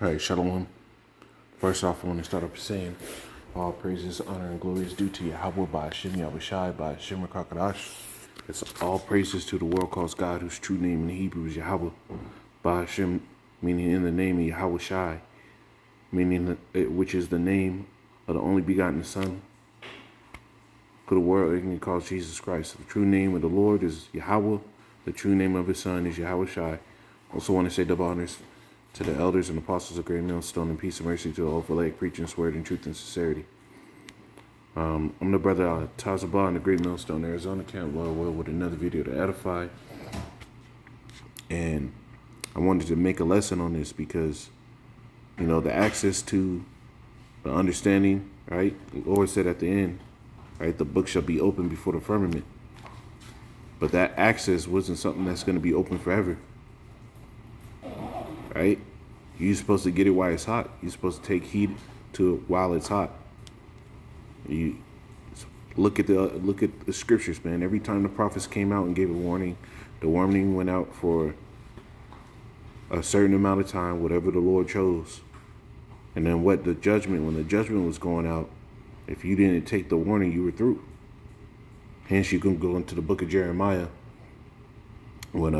All right, Shalom. First off, I want to start off saying all praises, honor, and glory is due to Yahweh by Hashem Yahushai by Hashem Rakakadash. It's all praises to the world calls God, whose true name in Hebrew is Yahweh by Hashem, meaning in the name of Yahushai, meaning which is the name of the only begotten Son for the world ignorant calls Jesus Christ. The true name of the Lord is Yahweh. The true name of his Son is Yahushai. Also want to say double honors to the elders and apostles of Great Millstone, and peace and mercy to the Ophalaic preaching this word in truth and sincerity. I'm the brother Tazabah in the Great Millstone, Arizona camp, Lord will, with another video to edify. And I wanted to make a lesson on this because, you know, the access to the understanding, right? The Lord said at the end, right, the book shall be open before the firmament. But that access wasn't something that's going to be open forever. Right? You're supposed to get it while it's hot. You're supposed to take heed to it while it's hot. You look at the scriptures, man. Every time the prophets came out and gave a warning, the warning went out for a certain amount of time, whatever the Lord chose. And then when the judgment was going out, if you didn't take the warning, you were through. Hence, you can go into the book of Jeremiah when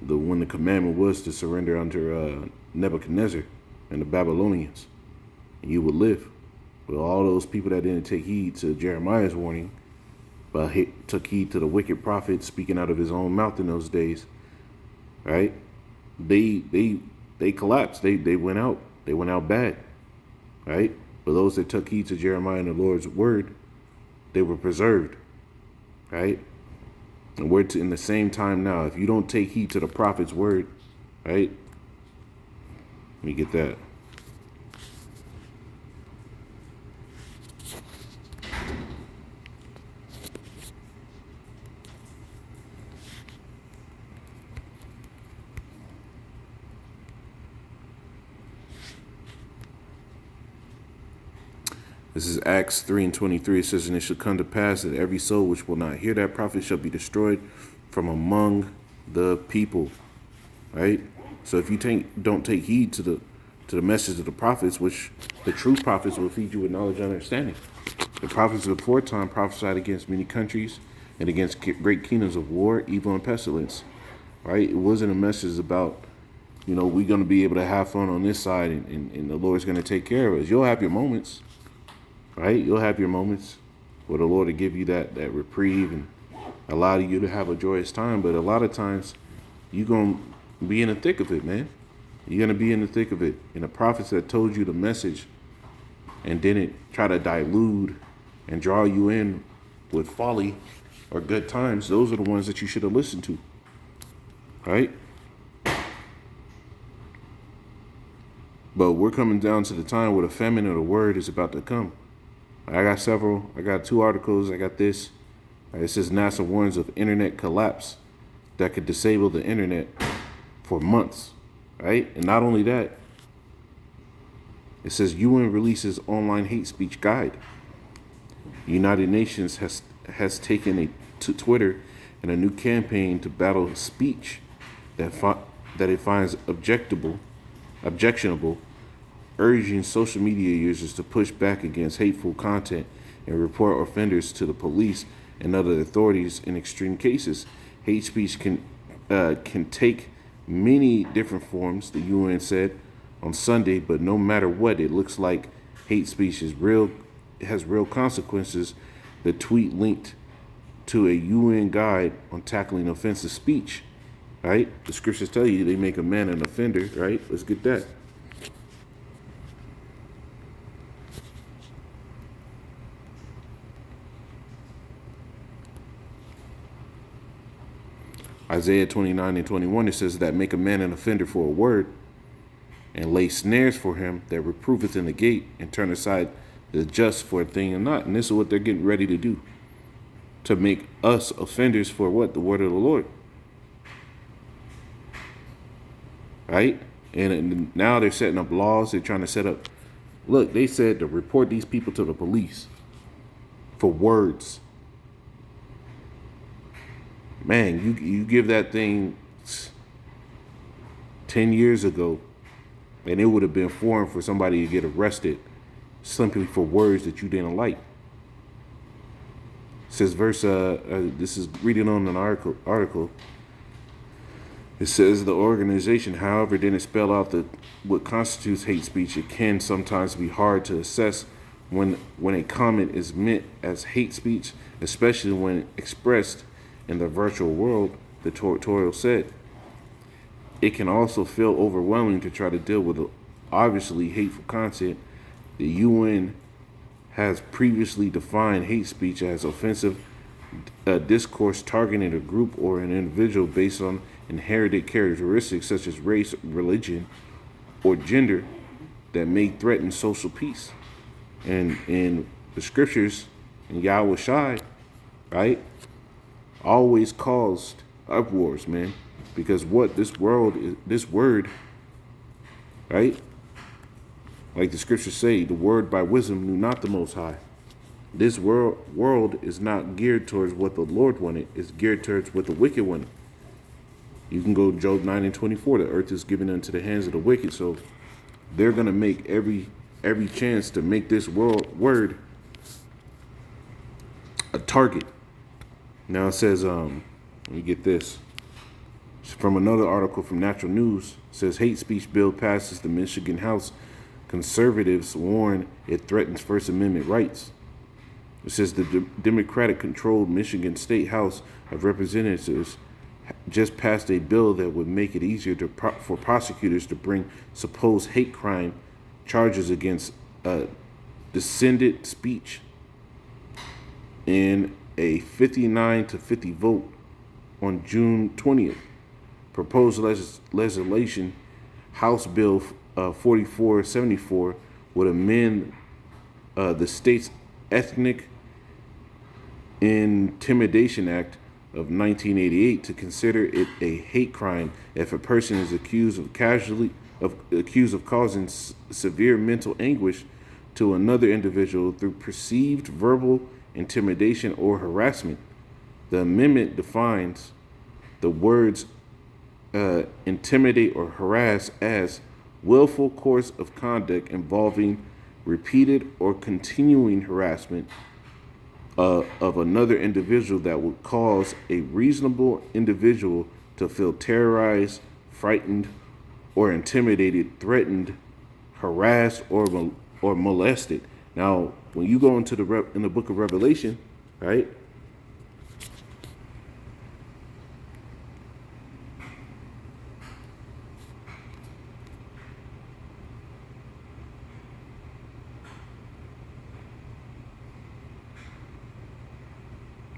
the commandment was to surrender under Nebuchadnezzar and the Babylonians, and you would live. But all those people that didn't take heed to Jeremiah's warning, but took heed to the wicked prophet speaking out of his own mouth in those days, right? They collapsed. They went out. They went out bad, right? But those that took heed to Jeremiah and the Lord's word, they were preserved, right? And we're in the same time now. If you don't take heed to the prophet's word, right? Let me get that. This is Acts 3:23. It says, and it shall come to pass that every soul which will not hear that prophet shall be destroyed from among the people. Right? So if you don't take heed to the message of the prophets, which the true prophets will feed you with knowledge and understanding. The prophets of the foretime prophesied against many countries and against great kingdoms of war, evil, and pestilence. Right? It wasn't a message about, you know, we're going to be able to have fun on this side and the Lord's going to take care of us. You'll have your moments. Right? You'll have your moments where the Lord will give you that reprieve and allow you to have a joyous time. But a lot of times you're going to be in the thick of it, man. You're going to be in the thick of it. And the prophets that told you the message and didn't try to dilute and draw you in with folly or good times, those are the ones that you should have listened to. Right? But we're coming down to the time where the famine of the word is about to come. I got 2 articles. I got this. It says NASA warns of internet collapse that could disable the internet for months, right? And not only that, it says UN releases online hate speech guide. The United Nations has taken to Twitter in a new campaign to battle speech that it finds objectionable, urging social media users to push back against hateful content and report offenders to the police and other authorities in extreme cases. Hate speech can take many different forms, the UN said on Sunday, but no matter what, it looks like hate speech is real. It has real consequences. The tweet linked to a UN guide on tackling offensive speech, right? The scriptures tell you they make a man an offender, right? Let's get that. Isaiah 29:21, it says that make a man an offender for a word and lay snares for him that reproveth in the gate and turn aside the just for a thing and not. And this is what they're getting ready to do, to make us offenders for what? The word of the Lord. Right? And now they're setting up laws. They're trying to set up, look, they said to report these people to the police for words. Man, you give that thing 10 years ago, And it would have been foreign for somebody to get arrested simply for words that you didn't like. It says this is reading on an article. It says the organization, however, didn't spell out what constitutes hate speech. It can sometimes be hard to assess when a comment is meant as hate speech, especially when expressed in the virtual world, the tutorial said. It can also feel overwhelming to try to deal with obviously hateful content. The UN has previously defined hate speech as offensive discourse targeting a group or an individual based on inherited characteristics such as race, religion, or gender that may threaten social peace. And in the scriptures, in Yahweh Shai, right, always caused uproars, man, because what this word, right, like the scriptures say, the word by wisdom knew not the Most High. This world is not geared towards what the Lord wanted. It's geared towards what the wicked wanted. You can go Job 9:24. The earth is given into the hands of the wicked. So they're going to make every chance to make this word a target. Now it says, let me get this. From another article from Natural News, it says hate speech bill passes the Michigan House. Conservatives warn it threatens First Amendment rights. It says the Democratic-controlled Michigan State House of Representatives just passed a bill that would make it easier for prosecutors to bring supposed hate crime charges against dissented speech. In a 59-50 vote on June 20th, proposed legislation, House Bill 4474, would amend the state's Ethnic Intimidation Act of 1988 to consider it a hate crime if a person is accused of causing severe mental anguish to another individual through perceived verbal intimidation or harassment. The amendment defines the words intimidate or harass as willful course of conduct involving repeated or continuing harassment of another individual that would cause a reasonable individual to feel terrorized, frightened, or intimidated, threatened, harassed, or molested. Now, when you go into in the book of Revelation, right?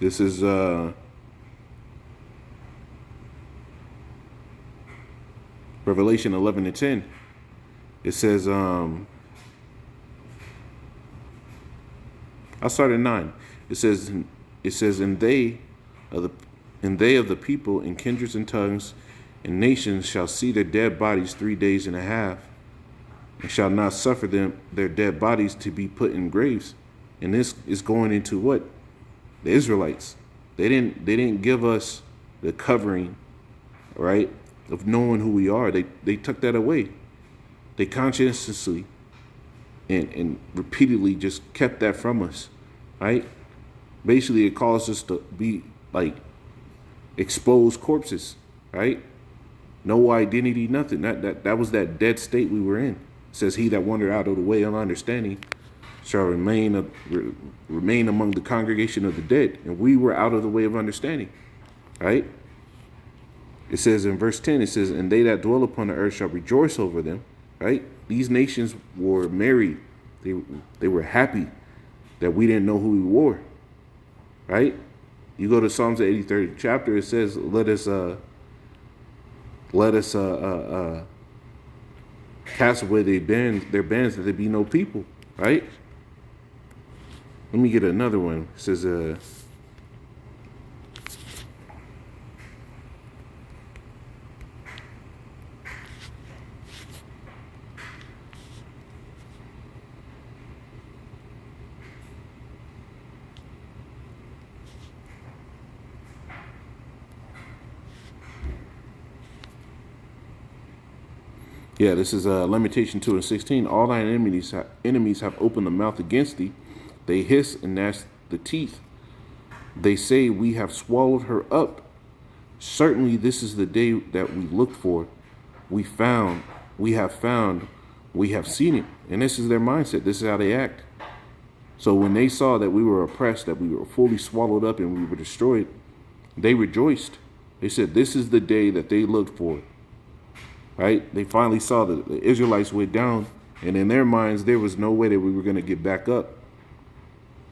This is Revelation 11:10. It says, I'll start at 9. It says, and they of the people and kindreds and tongues and nations shall see their dead bodies 3 days and a half, and shall not suffer their dead bodies to be put in graves. And this is going into what? The Israelites. They didn't give us the covering, right, of knowing who we are. They took that away. They conscientiously and repeatedly just kept that from us, right? Basically, it caused us to be like exposed corpses, right? No identity, nothing. That was that dead state we were in. It says, he that wandered out of the way of understanding shall remain among the congregation of the dead. And we were out of the way of understanding, right? It says in verse 10, it says, and they that dwell upon the earth shall rejoice over them, right? These nations were married. They were happy that we didn't know who we were, right? You go to Psalms 83rd chapter, it says, let us cast away their bands that there be no people, right? Let me get another one. It says, Yeah, this is Lamentation 2:16. All thine enemies have opened the mouth against thee. They hiss and gnash the teeth. They say, we have swallowed her up. Certainly this is the day that we looked for. We found, we have found, we have seen it. And this is their mindset. This is how they act. So when they saw that we were oppressed, that we were fully swallowed up and we were destroyed, they rejoiced. They said, this is the day that they looked for. Right? They finally saw that the Israelites went down, and in their minds, there was no way that we were going to get back up.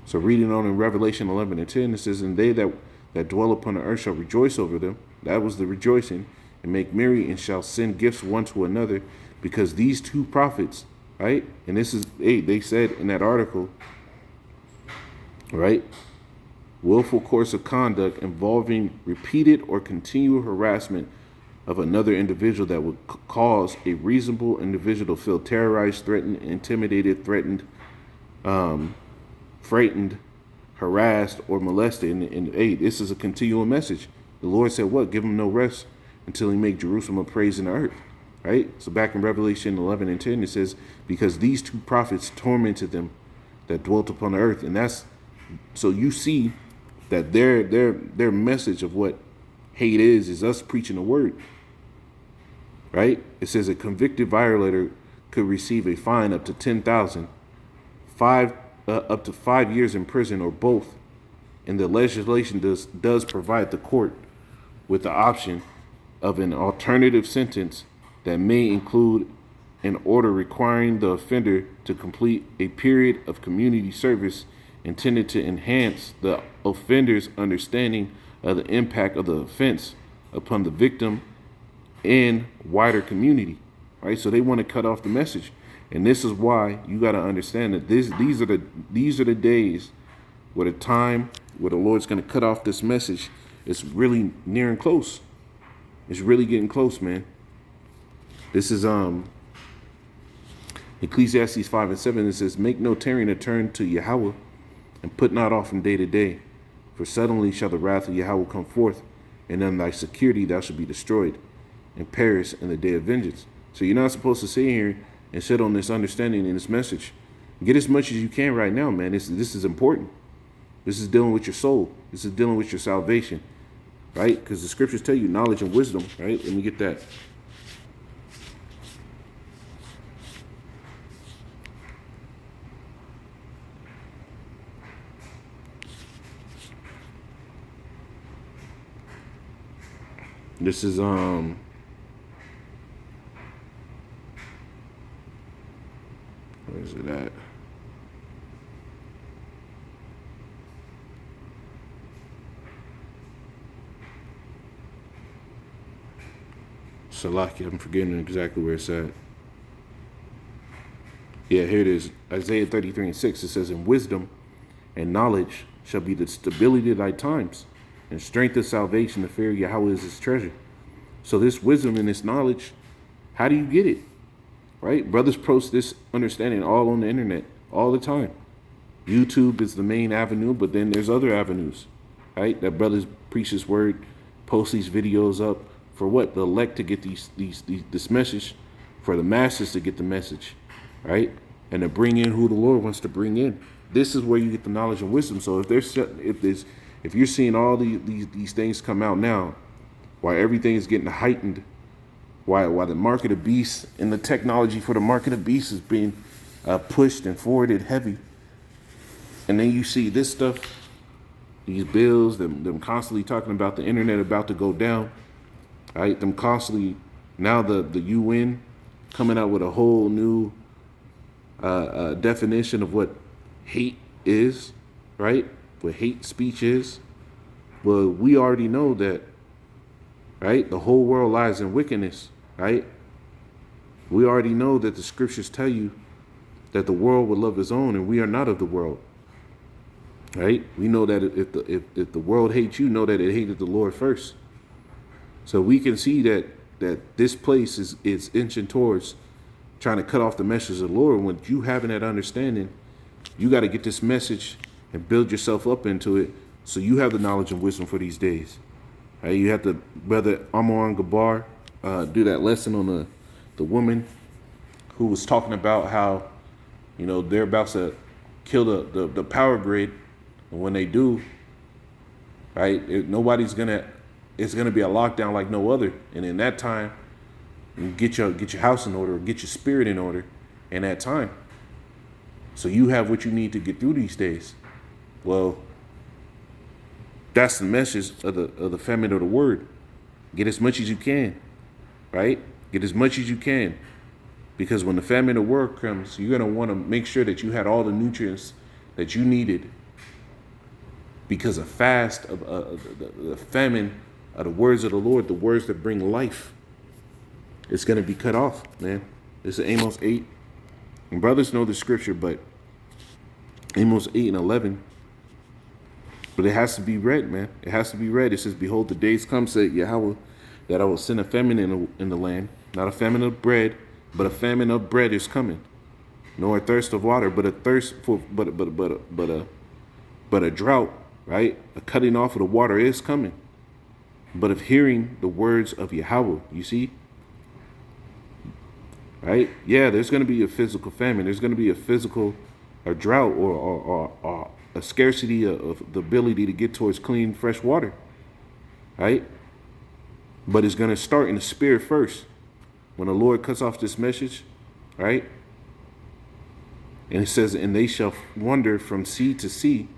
So reading on in Revelation 11:10, it says, and they that dwell upon the earth shall rejoice over them. That was the rejoicing. And make merry and shall send gifts one to another, because these two prophets, right? And this is, hey, they said in that article, right? Willful course of conduct involving repeated or continual harassment of another individual that would cause a reasonable individual to feel terrorized, threatened, intimidated, threatened, frightened, harassed, or molested. And hey, this is a continual message. The Lord said, what? Give them no rest until he make Jerusalem a praise in the earth. Right? So back in Revelation 11:10, it says, because these two prophets tormented them that dwelt upon the earth. And that's, so you see that their message of what hate is us preaching the word. Right? It says a convicted violator could receive a fine up to $10,000, up to 5 years in prison, or both. And the legislation does provide the court with the option of an alternative sentence that may include an order requiring the offender to complete a period of community service intended to enhance the offender's understanding of the impact of the offense upon the victim and wider community. Right? So they want to cut off the message. And this is why you got to understand that these are the days where the time where the Lord's going to cut off this message. It's really near and close. It's really getting close, man. This is Ecclesiastes 5:7. It says, make no tarrying to turn to Yahweh, and put not off from day to day. For suddenly shall the wrath of Yahweh come forth, and in thy security thou shalt be destroyed, and perish in the day of vengeance. So you're not supposed to sit here and sit on this understanding in this message. Get as much as you can right now, man. This is important. This is dealing with your soul. This is dealing with your salvation, right? Because the scriptures tell you knowledge and wisdom, right? Let me get that. This is where is it at? Salaki, I'm forgetting exactly where it's at. Yeah, here it is. Isaiah 33:6. It says, in wisdom and knowledge shall be the stability of thy times, and strength of salvation, the fear of Yahweh is his treasure. So this wisdom and this knowledge, how do you get it? Right? Brothers post this understanding all on the internet all the time. YouTube is the main avenue, but then there's other avenues, right? That brothers preach this word, post these videos up for what? The elect to get this message, for the masses to get the message, right? And to bring in who the Lord wants to bring in. This is where you get the knowledge and wisdom. So if you're seeing all these things come out now, why everything is getting heightened, why the mark of the beast and the technology for the mark of the beast is being pushed and forwarded heavy, and then you see this stuff, these bills, them constantly talking about the internet about to go down, right? Them constantly, now the UN coming out with a whole new definition of what hate is, right? What hate speech is. Well, we already know that, right? The whole world lies in wickedness, right? We already know that the scriptures tell you that the world will love his own, and we are not of the world, right? We know that if the world hates you, know that it hated the Lord first. So we can see that this place is inching towards trying to cut off the message of the Lord. When you having that understanding, you got to get this message and build yourself up into it, so you have the knowledge and wisdom for these days. Right? You have to, Brother Amon Gabar, do that lesson on the woman who was talking about how, they're about to kill the power grid. And when they do, right, it's gonna be a lockdown like no other. And in that time, you get your house in order, get your spirit in order in that time. So you have what you need to get through these days. Well, that's the message of the famine of the word. Get as much as you can, right? Get as much as you can. Because when the famine of the word comes, you're going to want to make sure that you had all the nutrients that you needed. Because a fast of the famine of the words of the Lord, the words that bring life, it's going to be cut off, man. This is Amos 8. And brothers know the scripture, but Amos 8 and 11. But it has to be read, man. It has to be read. It says, behold, the days come, said Yahweh, that I will send a famine in the land. Not a famine of bread, but a famine of bread is coming. Nor a thirst of water, but a thirst for but a drought, right? A cutting off of the water is coming. But of hearing the words of Yahweh, you see? Right? Yeah, there's going to be a physical famine. There's going to be a drought or a scarcity of the ability to get towards clean, fresh water. Right? But it's going to start in the spirit first. When the Lord cuts off this message, right? And it says, and they shall wander from sea to sea,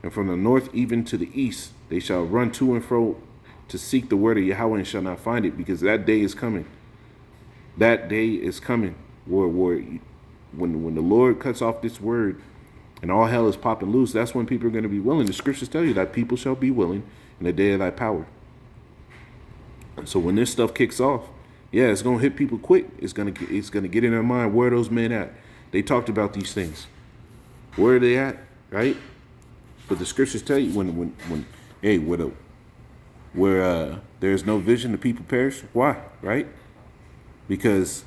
and from the north even to the east. They shall run to and fro to seek the word of Yahweh and shall not find it, because that day is coming. That day is coming where when the Lord cuts off this word and all hell is popping loose, that's when people are going to be willing. The scriptures tell you that people shall be willing in the day of thy power. So when this stuff kicks off, yeah, it's going to hit people quick. It's going to get in their mind, where are those men at? They talked about these things. Where are they at, right? But the scriptures tell you where there's no vision, the people perish. Why, right? Because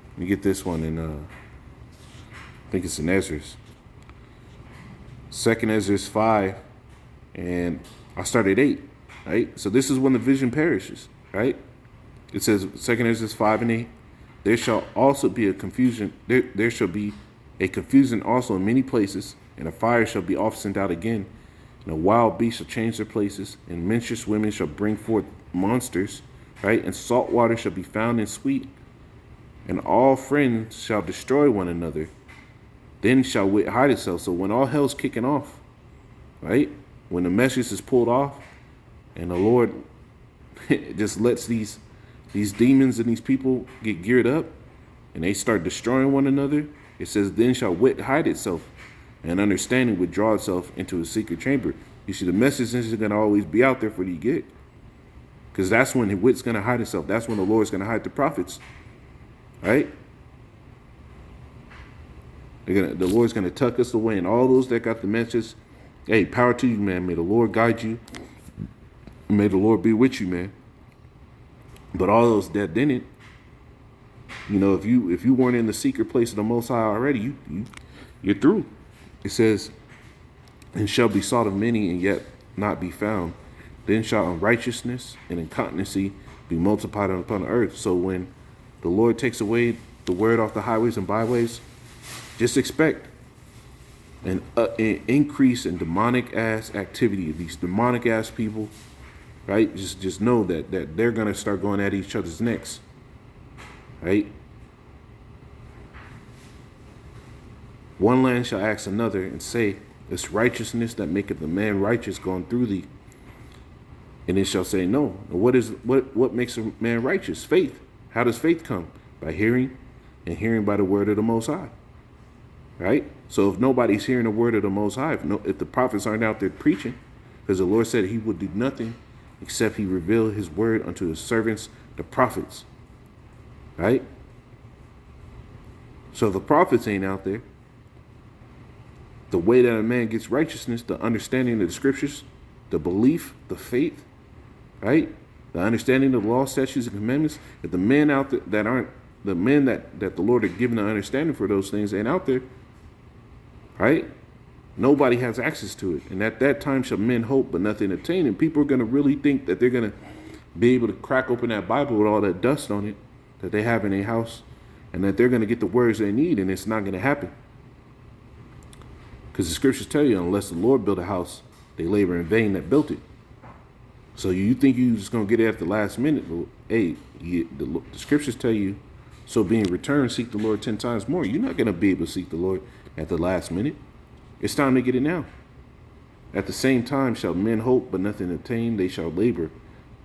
let me get this one in I think it's in Ezra's. 2nd Ezra's 5, and I started 8, right? So this is when the vision perishes, right? It says 2nd Ezra's 5 and 8. There shall also be a confusion. There shall be a confusion also in many places, and a fire shall be oft sent out again, and a wild beast shall change their places, and menstruous women shall bring forth monsters, right? And salt water shall be found in sweet, and all friends shall destroy one another. Then shall wit hide itself. So when all hell's kicking off, right? When the message is pulled off, and the Lord just lets these demons and these people get geared up, and they start destroying one another, it says, then shall wit hide itself, and understanding withdraw itself into a secret chamber. You see, the message isn't going to always be out there for you to get. Because that's when wit's going to hide itself. That's when the Lord's going to hide the prophets. Right? The Lord's going to tuck us away. And all those that got the message, hey, power to you, man. May the Lord guide you. May the Lord be with you, man. But all those that didn't, if you weren't in the secret place of the Most High already, you're through. It says, and shall be sought of many and yet not be found. Then shall unrighteousness and incontinency be multiplied upon the earth. So when the Lord takes away the word off the highways and byways, just expect an increase in demonic ass activity. These demonic ass people, right? Just know that they're gonna start going at each other's necks, right? One land shall ask another and say, it's righteousness that maketh the man righteous gone through thee. And it shall say, no. What makes a man righteous? Faith. How does faith come? By hearing, and hearing by the word of the Most High. Right? So if nobody's hearing the word of the Most High, if the prophets aren't out there preaching, because the Lord said he would do nothing except he reveal his word unto his servants, the prophets. Right? So if the prophets ain't out there, the way that a man gets righteousness, the understanding of the scriptures, the belief, the faith, right? The understanding of the law, statutes, and commandments. If the men out there that aren't the men that the Lord had given the understanding for those things ain't out there, right? Nobody has access to it. And at that time shall men hope, but nothing obtain. And people are going to really think that they're going to be able to crack open that Bible with all that dust on it that they have in their house, and that they're going to get the words they need, and it's not going to happen. Because the scriptures tell you, unless the Lord built a house, they labor in vain that built it. So you think you're just going to get it at the last minute, but hey, the scriptures tell you, so being returned, seek the Lord 10 times more. You're not going to be able to seek the Lord at the last minute. It's time to get it now. At the same time shall men hope, but nothing obtain. They shall labor,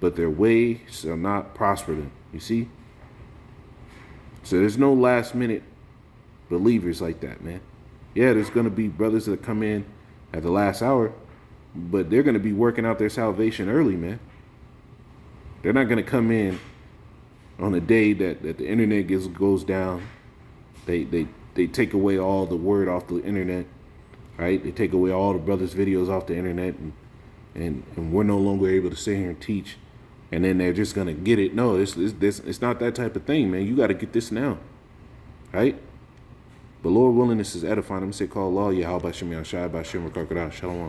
but their way shall not prosper them. You see? So there's no last minute believers like that, man. Yeah, there's going to be brothers that come in at the last hour, but they're going to be working out their salvation early, man. They're not going to come in on the day that the internet goes down. They take away all the word off the internet, right? They take away all the brothers' videos off the internet, and we're no longer able to sit here and teach. And then they're just going to get it. No, it's not that type of thing, man. You got to get this now, right? But Lord willing, this is edifying. I'm going to say, call Allah, Yahweh, Shem, Yahshua, Bashem, Shalom.